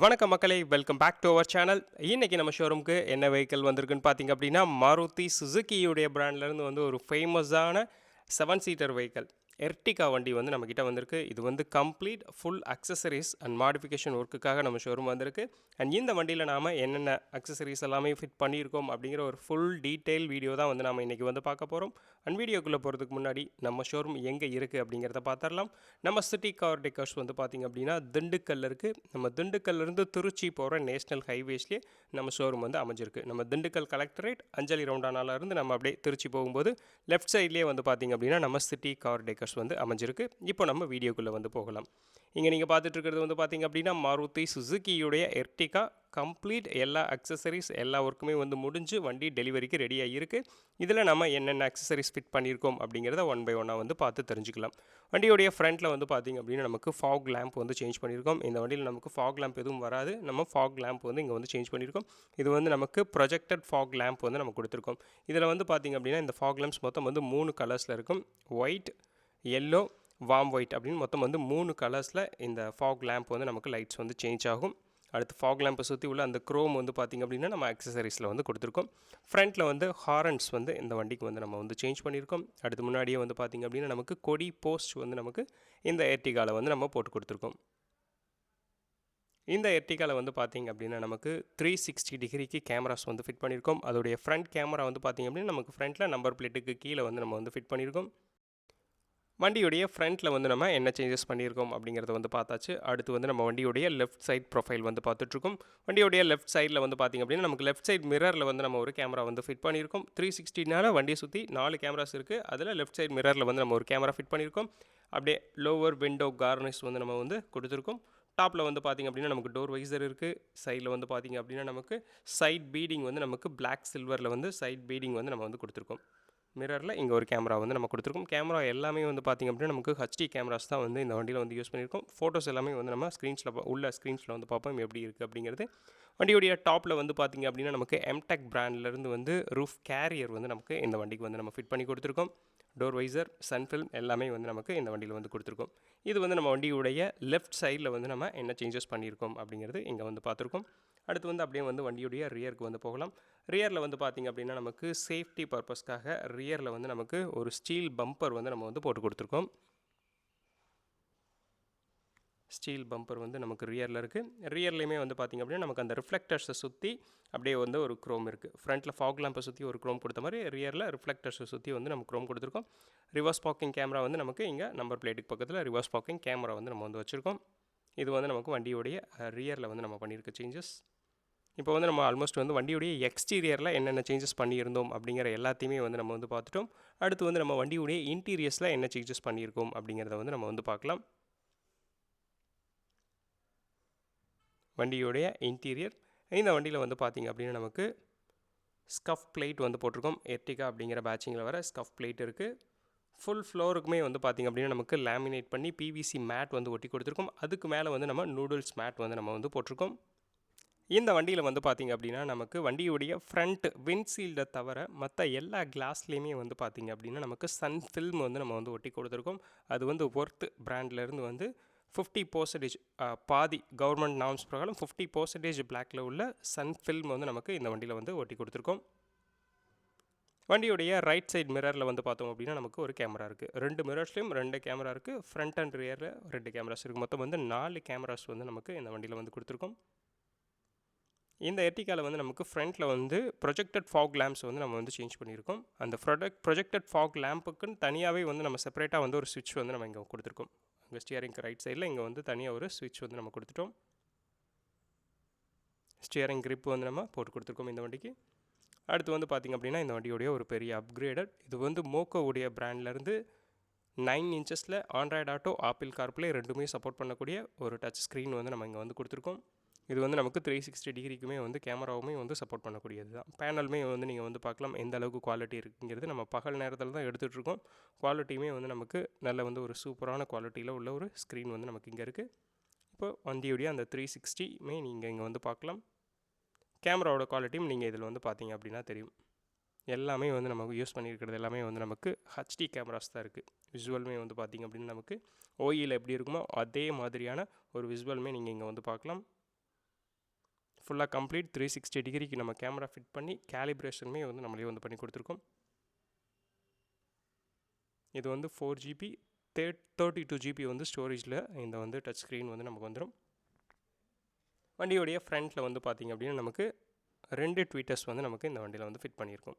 வணக்கம் மக்களே, welcome back to our channel. இன்னைக்கு நம்ம ஷோரூமுக்கு என்ன வெஹிக்கிள் வந்திருக்குன்னு பார்த்தீங்க அப்படின்னா, மாருதி சுசுகியுடைய பிராண்ட்லேருந்து வந்து ஒரு ஃபேமஸான 7 சீட்டர் வெஹிக்கிள் எர்டிகா வண்டி வந்து நம்மக்கிட்ட வந்திருக்கு. இது வந்து complete full accessories and modification ஒர்க்குக்காக நம்ம ஷோரூம் வந்திருக்கு. அண்ட் இந்த வண்டியில் நாம் என்னென்ன அக்சஸரீஸ் எல்லாமே ஃபிட் பண்ணியிருக்கோம் அப்படிங்கிற ஒரு ஃபுல் டீட்டெயில் வீடியோ தான் வந்து நம்ம இன்றைக்கி வந்து பார்க்க போகிறோம். அண்ட் வீடியோக்குள்ளே போகிறதுக்கு முன்னாடி நம்ம ஷோரூம் எங்கே இருக்குது அப்படிங்கிறத பார்த்துடலாம். நம்ம சிட்டி கார் டெக்கர்ஸ் வந்து பார்த்திங்க அப்படின்னா திண்டுக்கல்ல இருக்குது. நம்ம திண்டுக்கல்லேருந்து திருச்சி போகிற நேஷ்னல் ஹைவேஸ்லேயே நம்ம ஷோரூம் வந்து அமைஞ்சிருக்கு. நம்ம திண்டுக்கல் கலெக்டரேட் அஞ்சலி ரவுண்டானாலேருந்து நம்ம அப்படியே திருச்சி போகும்போது லெஃப்ட் சைட்லேயே வந்து பார்த்திங்க அப்படின்னா நம்ம சிட்டி கார் டெக்கர்ஸ் வந்து அமைஞ்சிருக்கு. இப்போ நம்ம வீடியோக்குள்ளே வந்து போகலாம். இங்கே நீங்கள் பார்த்துட்டு இருக்கிறது வந்து பார்த்திங்க அப்படின்னா மாருதி சுசுகியுடைய எர்டிகா கம்ப்ளீட் எல்லா அக்சஸரிஸ் எல்லா ஒர்க்குமே வந்து முடிஞ்சு வண்டி டெலிவரிக்கு ரெடியாக இருக்குது. இதில் நம்ம என்னென்ன அக்சஸரிஸ் ஃபிட் பண்ணியிருக்கோம் அப்படிங்கிறத ஒன் பை ஒன்னாக வந்து பார்த்து தெரிஞ்சுக்கலாம். வண்டியோடைய ஃப்ரண்ட்டில் வந்து பார்த்திங்க அப்படின்னா நமக்கு ஃபாக் லேம்ப் வந்து சேஞ்ச் பண்ணியிருக்கோம். இந்த வண்டியில் நமக்கு ஃபாக் லேம்ப் எதுவும் வராது. நம்ம ஃபாக் லேம்ப் வந்து இங்கே வந்து சேஞ்ச் பண்ணியிருக்கோம். இது வந்து நமக்கு ப்ரொஜெக்டட் ஃபாக் லேம்ப் வந்து நம்ம கொடுத்துருக்கோம். இதில் வந்து பார்த்திங்க அப்படின்னா இந்த ஃபாக் லேம்ப்ஸ் மொத்தம் வந்து 3 கலர்ஸில் இருக்கும். ஒயிட், எல்லோ, வார்ம் ஒயிட் அப்படின்னு மொத்தம் வந்து 3 கலர்ஸில் இந்த ஃபாக் லேம்ப் வந்து நமக்கு லைட்ஸ் வந்து சேஞ்ச் ஆகும். அடுத்து ஃபாக் லேம்பை சுற்றி உள்ள அந்த க்ரோம் வந்து பார்த்திங்க அப்படின்னா நம்ம அக்சஸரிஸில் வந்து கொடுத்துருக்கோம். ஃப்ரண்ட்டில் வந்து ஹாரன்ஸ் வந்து இந்த வண்டிக்கு வந்து நம்ம வந்து சேஞ்ச் பண்ணியிருக்கோம். அடுத்து முன்னாடியே வந்து பார்த்திங்க அப்படின்னா நமக்கு கொடி போஸ்ட் வந்து நமக்கு இந்த எர்டிகாவில் வந்து நம்ம போட்டு கொடுத்துருக்கோம். இந்த எர்டிகாவில் வந்து பார்த்திங்க அப்படின்னா நமக்கு 360 டிகிரிக்கு கேமராஸ் வந்து ஃபிட் பண்ணியிருக்கோம். அதோடைய ஃப்ரண்ட் கேமரா வந்து பார்த்திங்க அப்படின்னா நமக்கு ஃப்ரண்ட்டில் நம்பர் பிளேட்டுக்கு கீழே வந்து நம்ம வந்து ஃபிட் பண்ணியிருக்கோம். வண்டியுடைய ஃப்ரண்ட்டில் வந்து நம்ம என்ன சேஞ்சஸ் பண்ணியிருக்கோம் அப்படிங்கிறத வந்து பார்த்தாச்சு. அடுத்து வந்து நம்ம வண்டியுடைய லெஃப்ட் சைட் ப்ரொஃபைல் வந்து பார்த்துட்ருக்கோம். வண்டியுடைய லெஃப்ட் சைடில் வந்து பார்த்திங்க அப்படின்னா நமக்கு லெஃப்ட் சைட் மிரரில் வந்து நம்ம ஒரு கேமரா வந்து ஃபிட் பண்ணியிருக்கோம். 360னால வண்டியை சுற்றி 4 கேமராஸ் இருக்குது. அதில் லெஃப்ட் சைட் மிரரில் வந்து நம்ம ஒரு கேமரா ஃபிட் பண்ணியிருக்கோம். அப்படியே லோவர் விண்டோ கார்னிஷ் வந்து நம்ம வந்து கொடுத்துருக்கோம். டாப்பில் வந்து பார்த்திங்க அப்படின்னா நமக்கு டோர் வைசர் இருக்குது. சைடில் வந்து பார்த்திங்க அப்படின்னா நமக்கு சைட் பீடிங் வந்து நமக்கு பிளாக் சில்வரில் வந்து சைட் பீடிங் வந்து நம்ம வந்து கொடுத்துருக்கோம். மிரரில் இங்கே ஒரு கேமரா வந்து நம்ம கொடுத்துருக்கோம். கேமரா எல்லாமே வந்து பார்த்திங்க அப்படின்னா நமக்கு ஹச்டி கேமராஸ் தான் வந்து இந்த வண்டியில் வந்து யூஸ் பண்ணியிருக்கோம். ஃபோட்டோஸ் எல்லாமே வந்து நம்ம ஸ்க்ரீன்ஸில் வந்து பார்ப்போம் எப்படி இருக்குது அப்படிங்கிறது. வண்டியுடைய டாப்பில் வந்து பார்த்திங்க அப்படின்னா நமக்கு எம்டெக் பிராண்ட்லேருந்து வந்து ரூஃப் கேரியர் வந்து நமக்கு இந்த வண்டிக்கு வந்து நம்ம ஃபிட் பண்ணி கொடுத்துருக்கோம். டோர் வைசர், சன்ஃபில்ம் எல்லாமே வந்து நமக்கு இந்த வண்டியில் வந்து கொடுத்துருக்கோம். இது வந்து நம்ம வண்டியுடைய லெஃப்ட் சைடில் வந்து நம்ம என்ன சேஞ்சஸ் பண்ணியிருக்கோம் அப்படிங்கிறது இங்கே வந்து பார்த்துருக்கோம். அடுத்து வந்து அப்படியே வந்து வண்டியுடைய ரியருக்கு வந்து போகலாம். ரியரில் வந்து பார்த்திங்க அப்படின்னா நமக்கு சேஃப்டி பர்பஸ்க்காக ரியரில் வந்து நமக்கு ஒரு ஸ்டீல் பம்பர் வந்து நம்ம வந்து போட்டு கொடுத்துருக்கோம். ஸ்டீல் பம்பர் வந்து நமக்கு ரியரில் இருக்குது. ரியர்லேயுமே வந்து பார்த்திங்க அப்படின்னா நமக்கு அந்த ரிஃப்ளெக்டர்ஸை சுற்றி அப்படியே வந்து ஒரு க்ரோம் இருக்குது. ஃப்ரண்ட்டில் ஃபாக் லேம்பை சுற்றி ஒரு க்ரோம் கொடுத்த மாதிரி ரியரில் ரிஃப்ளெக்டர்ஸை சுற்றி வந்து நம்ம க்ரோம் கொடுத்துருக்கோம். ரிவர்ஸ் பார்க்கிங் கேமரா வந்து நமக்கு இங்கே நம்பர் பிளேட்டுக்கு பக்கத்தில் ரிவர்ஸ் பார்க்கிங் கேமரா வந்து நம்ம வந்து வச்சுருக்கோம். இது வந்து நமக்கு வண்டியோடைய ரியரில் வந்து நம்ம பண்ணியிருக்க சேஞ்சஸ். இப்போ வந்து நம்ம ஆல்மோஸ்ட் வந்து வண்டியுடைய எக்ஸ்டீரியரில் என்னென்ன சேஞ்சஸ் பண்ணியிருந்தோம் அப்படிங்கிற எல்லாத்தையுமே வந்து நம்ம வந்து பார்த்துட்டோம். அடுத்து வந்து நம்ம வண்டியுடைய இன்டீரியர்ஸில் என்ன சேஞ்சஸ் பண்ணியிருக்கோம் அப்படிங்கிறத வந்து நம்ம வந்து பார்க்கலாம். வண்டியுடைய இன்டீரியர் இந்த வண்டியில் வந்து பார்த்திங்க அப்படின்னா நமக்கு ஸ்கஃப் பிளேட் வந்து போட்டிருக்கோம். எர்டிகா அப்படிங்கிற பேட்சிங்கில் வர ஸ்கஃப் பிளேட் இருக்குது. ஃபுல் ஃப்ளோருக்குமே வந்து பார்த்திங்க அப்படின்னா நமக்கு லேமினேட் பண்ணி பிவிசி மேட் வந்து ஒட்டி கொடுத்துருக்கோம். அதுக்கு மேலே வந்து நம்ம நூடுல்ஸ் மேட் வந்து நம்ம வந்து போட்டிருக்கோம். இந்த வண்டியில் வந்து பார்த்திங்க அப்படின்னா நமக்கு வண்டியுடைய ஃப்ரண்ட் விண்ட்ஷீல்டை தவிர மற்ற எல்லா கிளாஸ்லேயுமே வந்து பார்த்திங்க அப்படின்னா நமக்கு சன் ஃபில்ம் வந்து நம்ம வந்து ஒட்டி கொடுத்துருக்கோம். அது வந்து ஒர்த் பிராண்ட்லேருந்து வந்து 50% பாதி கவர்மெண்ட் நார்ம்ஸ் பிரகாரம் 50% பிளாக்ல உள்ள சன் ஃபில்ம் வந்து நமக்கு இந்த வண்டியில் வந்து ஒட்டி கொடுத்துருக்கோம். வண்டியுடைய ரைட் சைட் மிரரில் வந்து பார்த்தோம் அப்படின்னா நமக்கு ஒரு கேமரா இருக்குது. 2 மிரர்ஸ்லேயும் 2 கேமரா இருக்குது. ஃப்ரண்ட் அண்ட் ரியரில் 2 கேமராஸ் இருக்குது. மொத்தம் வந்து 4 கேமராஸ் வந்து நமக்கு இந்த வண்டியில் வந்து கொடுத்துருக்கோம். இந்த எர்டிகாவில் வந்து நமக்கு ஃப்ரண்ட்டில் வந்து ப்ரொஜெக்டட் ஃபாக் லேம்ப்ஸ் வந்து நம்ம வந்து சேஞ்ச் பண்ணியிருக்கோம். அந்த ப்ரொஜெக்டட் ஃபாக் லேம்புக்குன்னு தனியாகவே வந்து நம்ம செப்பரேட்டாக வந்து ஒரு ஸ்விட்ச் வந்து நம்ம இங்கே கொடுத்துருக்கோம். இங்கே ஸ்டியரிங்க்கு ரைட் சைடில் இங்கே வந்து தனியாக ஒரு ஸ்விட்ச் வந்து நம்ம கொடுத்துட்டோம். ஸ்டியரிங் கிரிப் வந்து நம்ம போட்டு கொடுத்துருக்கோம் இந்த வண்டிக்கு. அடுத்து வந்து பார்த்திங்க அப்படின்னா இந்த வண்டியோடைய ஒரு பெரிய அப்கிரேடட் இது வந்து மோக்கோவுடைய பிராண்ட்லேருந்து 9 இன்ச்சஸில் ஆண்ட்ராய்டு ஆட்டோ, ஆப்பிள் கார்ப்ளே ரெண்டுமே சப்போர்ட் பண்ணக்கூடிய ஒரு டச் ஸ்க்ரீன் வந்து நம்ம இங்கே வந்து கொடுத்துருக்கோம். இது வந்து நமக்கு 360 டிகிரிக்குமே வந்து கேமராவுமே வந்து சப்போர்ட் பண்ணக்கூடியது தான். பேனலுமே வந்து நீங்கள் வந்து பார்க்கலாம் எந்த அளவுக்கு குவாலிட்டி இருக்குங்கிறது. நம்ம பகல் நேரத்தில் தான் எடுத்துகிட்ருக்கோம். குவாலிட்டியுமே வந்து நமக்கு நல்ல வந்து ஒரு சூப்பரான குவாலிட்டியில் உள்ள ஒரு ஸ்க்ரீன் வந்து நமக்கு இங்கே இருக்குது. இப்போ வண்டியுடைய அந்த 360மே நீங்கள் இங்கே வந்து பார்க்கலாம். கேமராவோட குவாலிட்டியும் நீங்கள் இதில் வந்து பார்த்தீங்க அப்படின்னா தெரியும். எல்லாமே வந்து நமக்கு யூஸ் பண்ணியிருக்கிறது எல்லாமே வந்து நமக்கு ஹச்டி கேமராஸ் தான் இருக்குது. விசுவலுமே வந்து பார்த்திங்க அப்படின்னா நமக்கு ஓஇயில் எப்படி இருக்குமோ அதே மாதிரியான ஒரு விசுவலுமே நீங்கள் இங்கே வந்து பார்க்கலாம். ஃபுல்லாக கம்ப்ளீட் 360 டிகிரிக்கு நம்ம கேமரா ஃபிட் பண்ணி கேலிப்ரேஷனுமே வந்து நம்மளே வந்து பண்ணி கொடுத்துருக்கோம். இது வந்து 4GB 32GB வந்து ஸ்டோரேஜில் இந்த வந்து டச் ஸ்க்ரீன் வந்து நமக்கு வந்துடும். வண்டியோடைய ஃப்ரண்ட்டில் வந்து பார்த்திங்க அப்படின்னா நமக்கு 2 ட்வீட்டர்ஸ் வந்து நமக்கு இந்த வண்டியில் வந்து ஃபிட் பண்ணியிருக்கோம்.